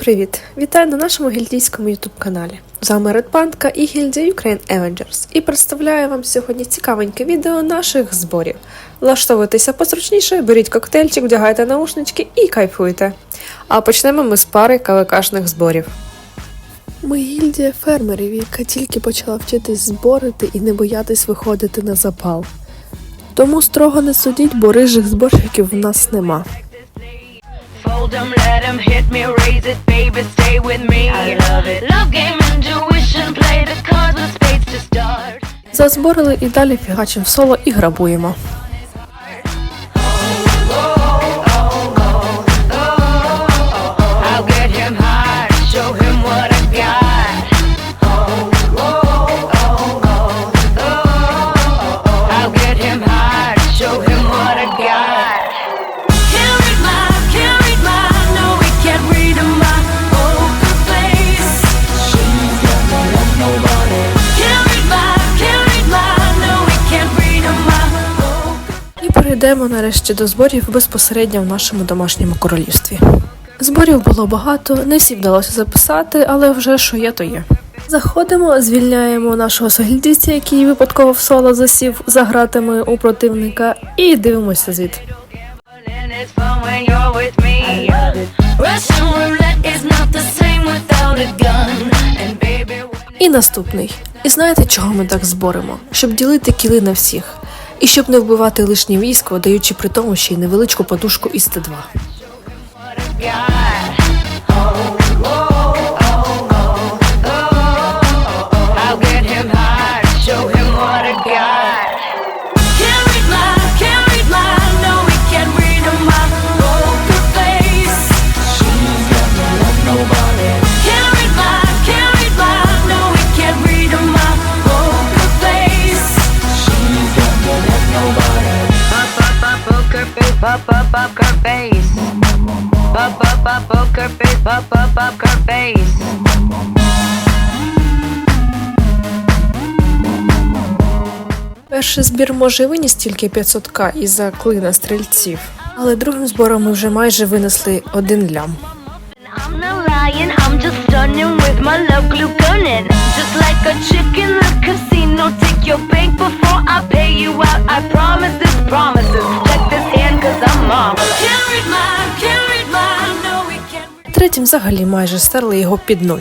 привіт! Вітаю на нашому гільдійському ютуб-каналі. З вами Редпанка і гільдія Ukraine Avengers. І представляю вам сьогодні цікавеньке відео наших зборів. Влаштовуйтеся позручніше, беріть коктейльчик, вдягайте наушнички і кайфуйте. А почнемо ми з пари КВКшних зборів. Ми гільдія фермерів, яка тільки почала вчитись зборити і не боятись виходити на запал. Тому строго не судіть, бо рижих зборщиків в нас нема. Fold 'em, let 'em hit me, raise it, baby, stay with me. I love it. Love game, intuition, play the cards with spades to start. Зазборили і далі фігачим в соло і грабуємо. I'll get him high, show him what I got. I'll get him high, show him what I got. Can't read my, no, we can't read my poker face. She's got me like nobody. Can't read my, no, we can't read my poker. І перейдемо нарешті до зборів безпосередньо в нашому домашньому королівстві. Зборів було багато, не всі вдалося записати, але вже що є, то є. Заходимо, звільняємо нашого согільдійця, який випадково в соло засів за гратами у противника, і дивимося звід. And it's fun when you're with me. Russian roulette is not the same without a gun. And baby, І наступний. І знаєте, чого ми так зборимо? Щоб ділити кіли на всіх. І щоб не вбивати лишнє військо, даючи при тому ще й невеличку подушку із Т2. what I got. I'll get him high, show him what I got. Can't read my, no, we can't read my poker face. She's got me like nobody. Can't read my, no, we can't read my poker face. She's got me like nobody. Poker face, poker face. Poker face, poker face. Перший збір може виніс тільки 500к із-за клина стрільців, але другим збором ми вже майже винесли 1 лям. I'm not lying, I'm just stunning with my love glue gunning. Just like a chick in the casino, take your bank before I pay you out. I promise this promises. Check this hand cause I'm marvelous. Can't read my, no we can't. Третім взагалі майже стерли його під 0.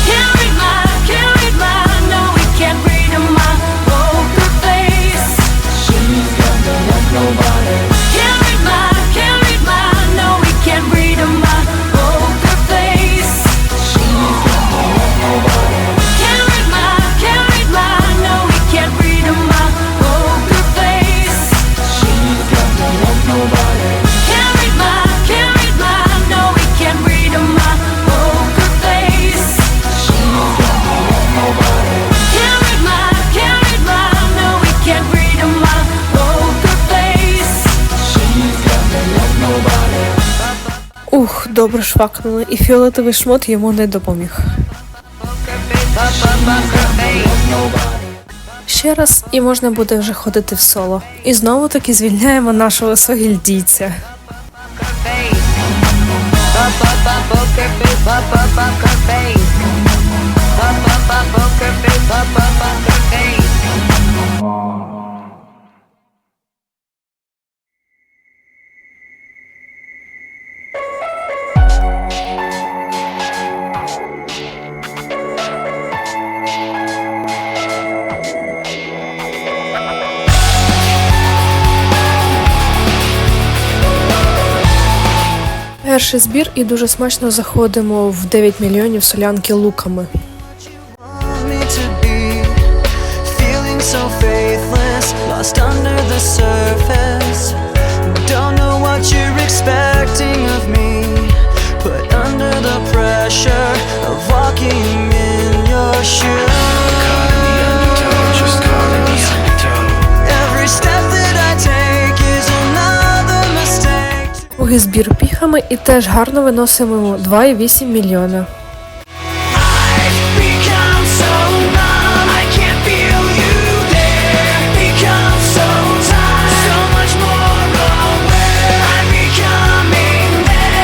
Can't read my, no we can't read my poker face. She's got me like nobody. Can't read my, no we can't read my poker face. She's got me like nobody. Can't read my, no we can't read my poker face. She's got me like nobody. Can't read my, no we can't read my poker face. She's got me like nobody. Can't read my, no we can't read my poker face. She's got me like nobody. Ух, добре швакнули, і фіолетовий шмот йому не допоміг. Ще раз, і можна буде вже ходити в соло. І знову таки звільняємо нашого согільдійця. Перший збір і дуже смачно заходимо в 9 мільйонів солянки луками. me to be feeling so faithless, lost under the surface. Don't know what you're expecting of me, but under the pressure of walking in your shoes. Every step that I take is another mistake. Другий збір піхами і теж гарно виносимо 2,8 мільйона. Become so numb, I can't feel you there. Become so tired, so much more aware. I'm becoming there.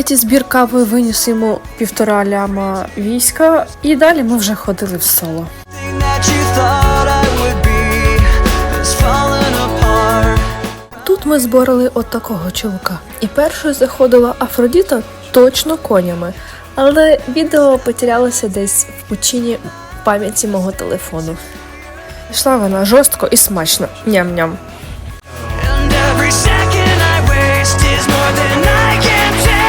Третій збір кави виніс йому 1,5 ляма війська, і далі ми вже ходили в соло. Thing that you thought I would be has fallen apart. Тут ми зборили от такого чоловіка. І першою заходила Афродіта точно конями, але відео потерялося десь в пучині пам'яті мого телефону. Йшла вона жорстко і смачно. Ням-ням. And every second I waste is more than I can take.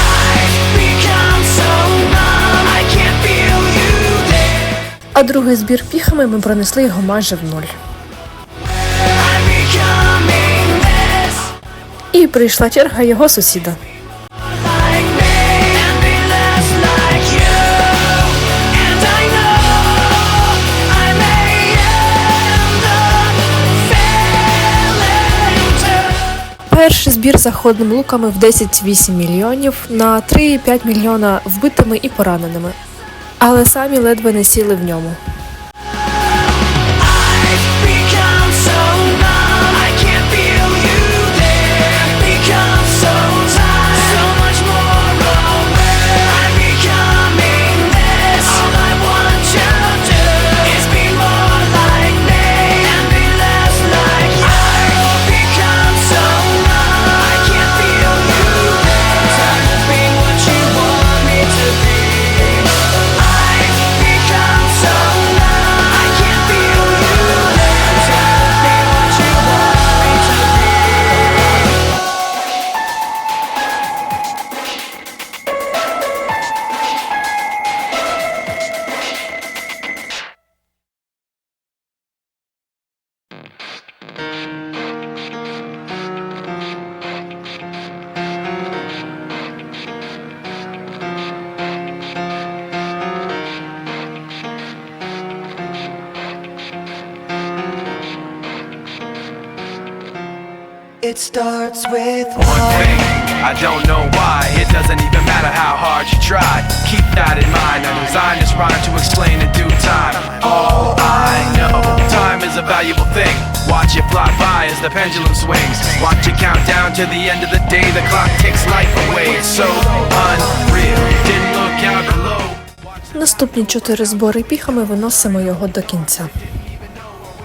I've become so numb, I can't feel you there. А другий збір піхами ми пронесли його майже в нуль. I'm becoming less І прийшла черга його сусіда. like me and be less like you. And I know I may end up failing too. Перший збір заходним луками в 10,8 мільйонів на 3,5 мільйона вбитими і пораненими. Але самі ледве не сіли в ньому. I've become so numb, I can't feel you there. Become so tired, so much more aware. I'm becoming this. All I want you to do is be more like me and be less like you. I've become so numb, I can't feel you there. Time to be what you want me to be. I've become so numb, I can't feel you there. Time to be what you want me to be. It starts with One thing, I don't know why. It doesn't even matter how hard you try. Keep that in mind. I designed this rhyme to explain in due time. All I know, time is a valuable thing. Watch it fly by as the pendulum swings. Watch it count down to the end of the day. The clock takes life away. It's so unreal. Didn't look out below. Наступні 4 збори піхами виносимо його до кінця.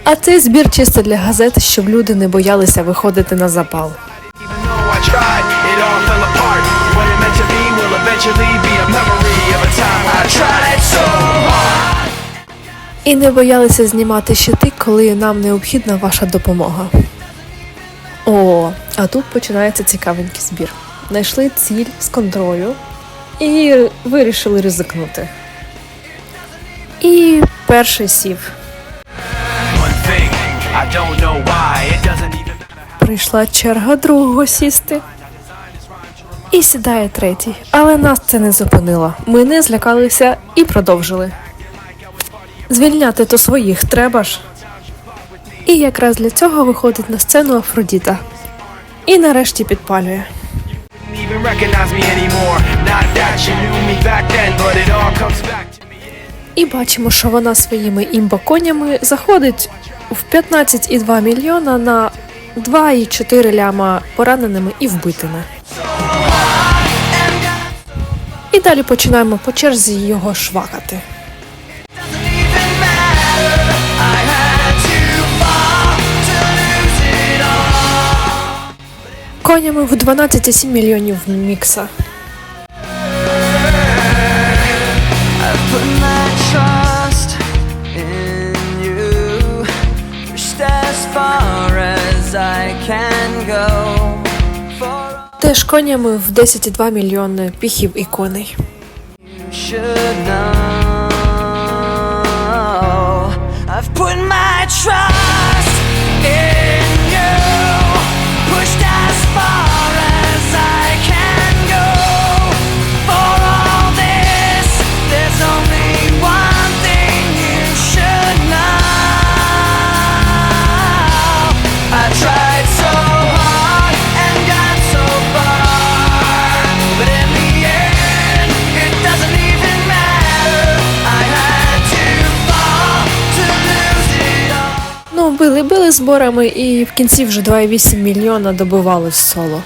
А цей збір чисто для газети, щоб люди не боялися виходити на запал. Even though I tried, it all fell apart. What it meant to be will eventually be a memory of a time I tried so hard. І не боялися знімати щити, коли нам необхідна ваша допомога. О, а тут починається цікавенький збір. Знайшли ціль з контролю і вирішили ризикнути. І перший сів. One thing, I don't know why. It doesn't even matter. Прийшла черга другого сісти. І сідає третій. Але нас це не зупинило. Ми не злякалися і продовжили. Звільняти то своїх треба ж. І якраз для цього виходить на сцену Афродіта. І нарешті підпалює. Didn't even recognize me anymore. Not that you knew me back then, but it all comes back to me. І бачимо, що вона своїми імбоконями заходить в 15,2 мільйона на 2,4 ляма пораненими і вбитими. І далі починаємо по черзі його швакати. even matter. I had to fall to lose it all. Конями в 12,7 мільйонів мікса. Put my trust in you. Pushed as far as I can go. For Теж конями в 10,2 мільйони піхів і коней. you should know. I've put my trust in you. Pushed as far as I can go. For all this, there's only one thing you should know. I tried so hard and got so far, but in the end, it doesn't even matter. I had to fall to lose it all. Ну, били зборами і в кінці вже 2,8 мільйона добивали з соло.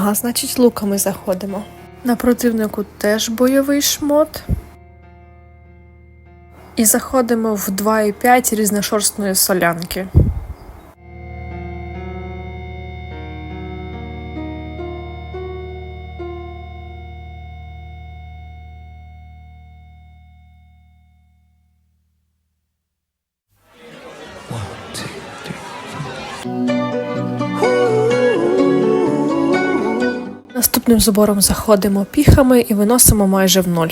Ага, значить луками заходимо. На противнику теж бойовий шмот. І заходимо в 2,5 різношорстної солянки. Наступним збором заходимо піхами і виносимо майже в ноль.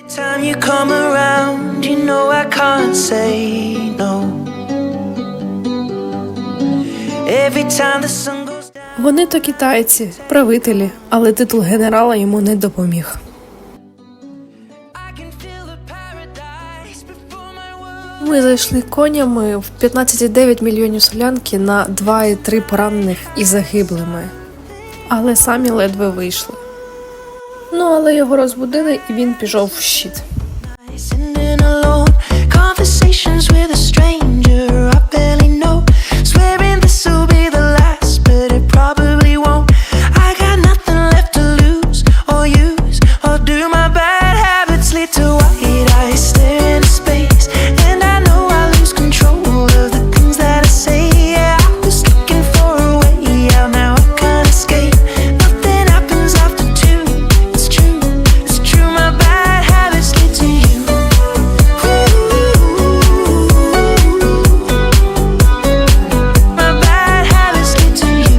Time you come around, you know I can't say no. Every time the sun goes down. Вони то китайці, правителі, але титул генерала йому не допоміг. I can feel the paradise before my world. Ми зайшли конями в 15,9 мільйонів солянки на 2,3 поранених і загиблими. Але самі ледве вийшли. Ну, але його розбудили і він пішов в щит. Sitting alone, conversations with a stranger I barely know. Swearing this will be the last, but it probably won't. I got nothing left to lose or use, or do my bad habits lead to white eyes stare into space? And I know I lose control of the things that I say. Yeah, I was looking for a way out, now I can't escape. Nothing happens after two. It's true, it's true. My bad habits lead to you. My bad habits lead to you.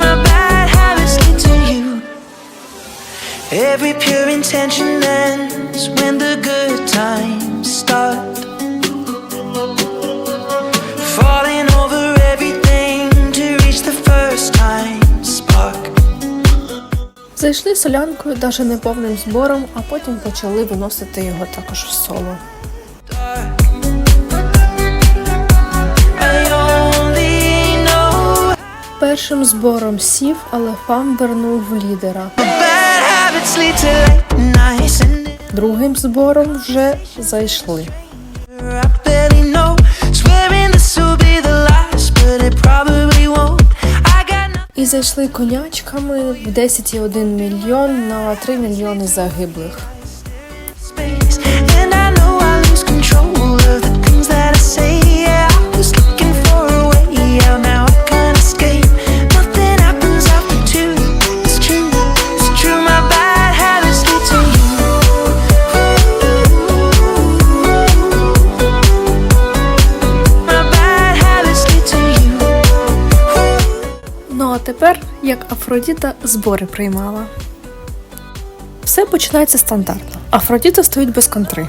My bad habits lead to you. Every pure intention ends when the good times start. Falling over everything to reach the first time spark. Зайшли солянкою даже не повним збором, а потім почали виносити його також в соло. I only know Першим збором сів, але фам вернув лідера. bad habits lead to late nights and Другим збором вже зайшли. I barely know. Swearing this will be the last, but it probably won't. I got nothing. І зайшли конячками в 10,1 мільйон на 3 мільйони загиблих. Space. And I know I lose control of the things that I say. Yeah, I was looking for a way out, now I can't escape. Nothing happens after two. It's true, it's true. My bad habits lead to you. My bad habits lead to you. Ну а тепер, як Афродіта збори приймала. Все починається стандартно. Афродіта стоїть без контри.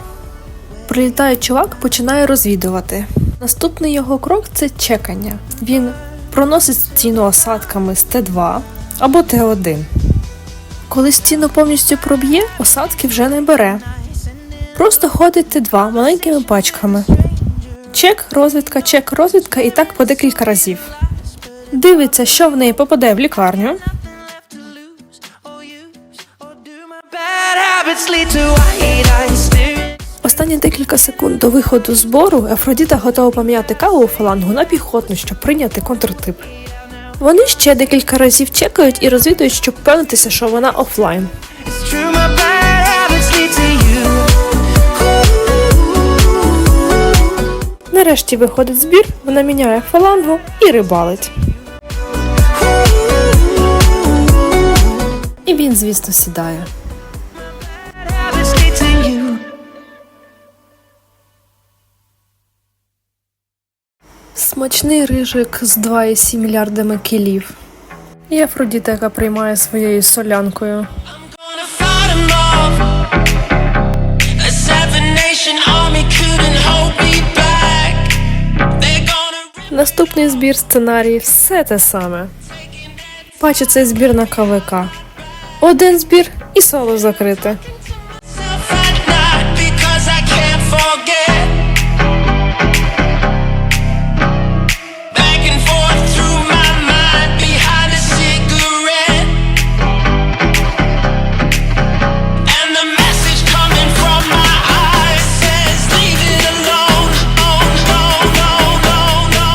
Прилітає чувак, починає розвідувати. Наступний його крок – це чекання. Він проносить стіну осадками з Т2 або Т1. Коли стіну повністю проб'є, осадки вже не бере. Просто ходить Т2 маленькими пачками. Чек, розвідка і так по декілька разів. Дивиться, що в неї попаде в лікарню. Bad habits lead to white eyes staring. Останні декілька секунд до виходу збору Афродіта готова поміняти кавову фалангу на піхотну, щоб прийняти контртип. Вони ще декілька разів чекають і розвідують, щоб впевнитися, що вона офлайн. It's true, my bad habits lead to you. Нарешті виходить збір, вона міняє фалангу і рибалить. І він, звісно, сідає. Habits lead to you. Смачний рижик з 2,7 мільярдами кілів. І Афродіта, яка приймає своєю солянкою. Gonna fight 'em off. A seven-nation army couldn't hold me back. They're gonna Наступний збір сценарії все те саме. Бачу цей збір на КВК. Один збір і соло закрите. myself at night because I can't forget. Back and forth through my mind behind a cigarette. And the message coming from my eyes says leave it alone. Oh, no, no, no, no,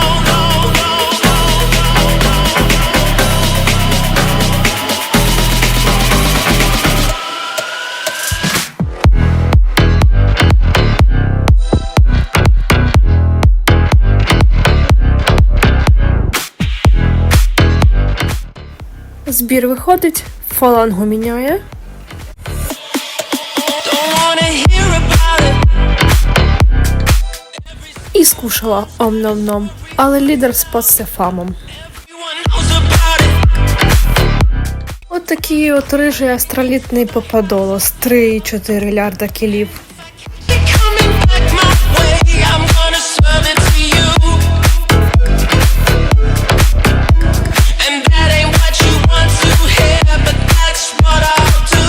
Збір виходить, фалангу міняє. Don't wanna hear about it. І скушала ом-ном-ном. Але лідер спасся фамом. Everyone knows about it. От такий от рижий астролітний попадолос. 3,4 лярда кілів. Coming back my way, I'm gonna serve it to you. And that ain't what you want to hear, but that's what I'll do.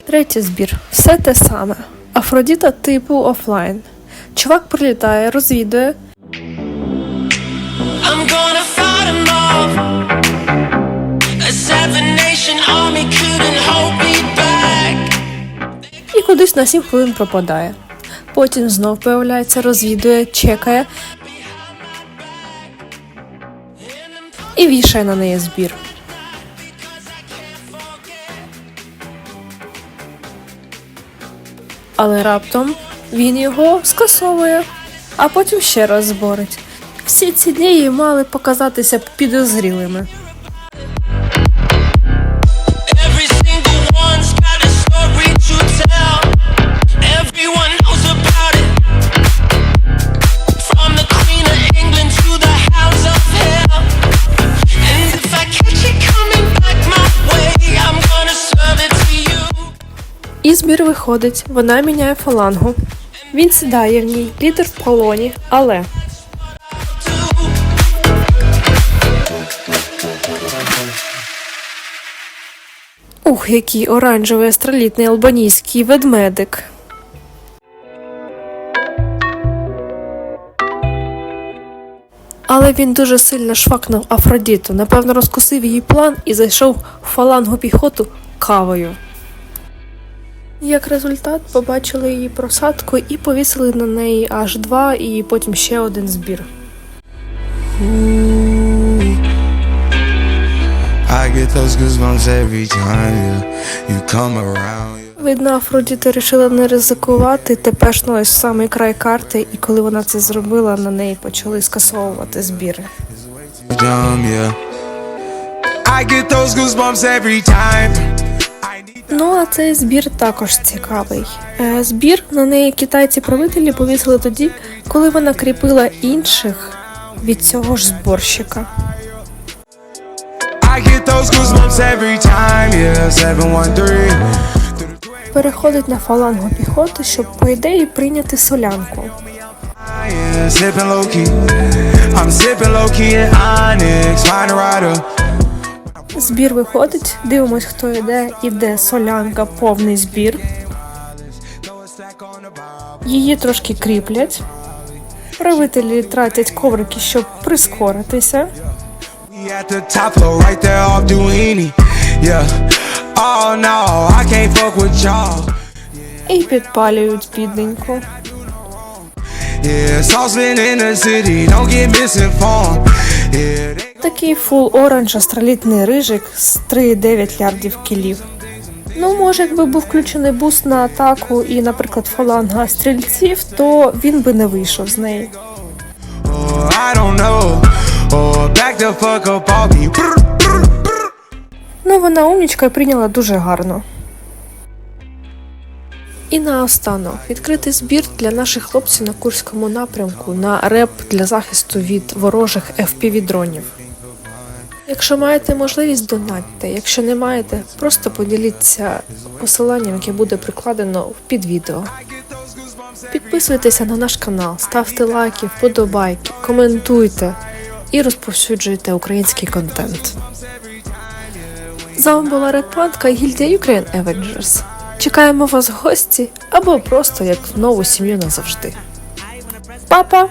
Третій збір. Все те саме. Афродіта типу офлайн. Чувак прилітає, розвідує, I'm gonna fight 'em off. A seven-nation army couldn't hold me back. і кудись на 7 хвилин пропадає. Потім знов появляється, розвідує, чекає і вішає на неї збір. Але раптом він його скасовує, а потім ще раз зборить. Всі ці дні їй мали показатися підозрілими. Every single one's got a story to tell. Everyone knows about it. From the Queen of England to the Hounds of Hell. And if I catch it coming back my way, I'm gonna serve it to you. І збір виходить, вона міняє фалангу. Він сідає в ній, лідер в полоні, але ух, який оранжевий астролітний албанійський ведмедик. Але він дуже сильно швакнув Афродіту, напевно розкусив її план і зайшов у фалангу піхоту кавою. Як результат, побачили її просадку і повісили на неї аж 2 і потім ще один збір. I get those goosebumps every time you come around. Видно, Афродіта вирішила не ризикувати, тепешно ось самий край карти, і коли вона це зробила, на неї почали скасовувати збіри. Dumb, yeah. I get those goosebumps every time. Ну, а цей збір також цікавий. Збір на неї китайці-правителі повісили тоді, коли вона кріпила інших від цього ж зборщика. I get those goosebumps every time, yeah. 713. Переходить на фалангу піхоти, щоб, по ідеї, прийняти солянку. Yeah, sipping low key. I'm sipping low key in Onyx, find a rider. Збір виходить, дивимось, хто йде. Іде солянка, повний збір. Її трошки кріплять. Правителі тратять коврики, щоб прискоритися. We at the top floor, right there off Duini. Yeah. Oh no, I can't fuck with y'all. І підпалюють бідненьку. Yeah, saucepan in the city, don't get misinformed. Yeah, they Такий фул оранж астролітний рижик з 3,9 лярдів кілів. Ну, може, якби був включений буст на атаку і, наприклад, фаланга стрільців, то він би не вийшов з неї. oh, I don't know. Oh, back the fuck up off me. Brr, brr, brr. Ну, вона умнічка і прийняла дуже гарно. І наостанок, відкритий збір для наших хлопців на Курському напрямку на реп для захисту від ворожих FPV-дронів. Якщо маєте можливість, донатьте. Якщо не маєте, просто поділіться посиланням, яке буде прикладено під відео. Підписуйтеся на наш канал, ставте лайки, вподобайки, коментуйте і розповсюджуйте український контент. З вами була Red Pantка і гільдія Ukraine Avengers. Чекаємо вас в гості або просто як в нову сім'ю назавжди. Па-па!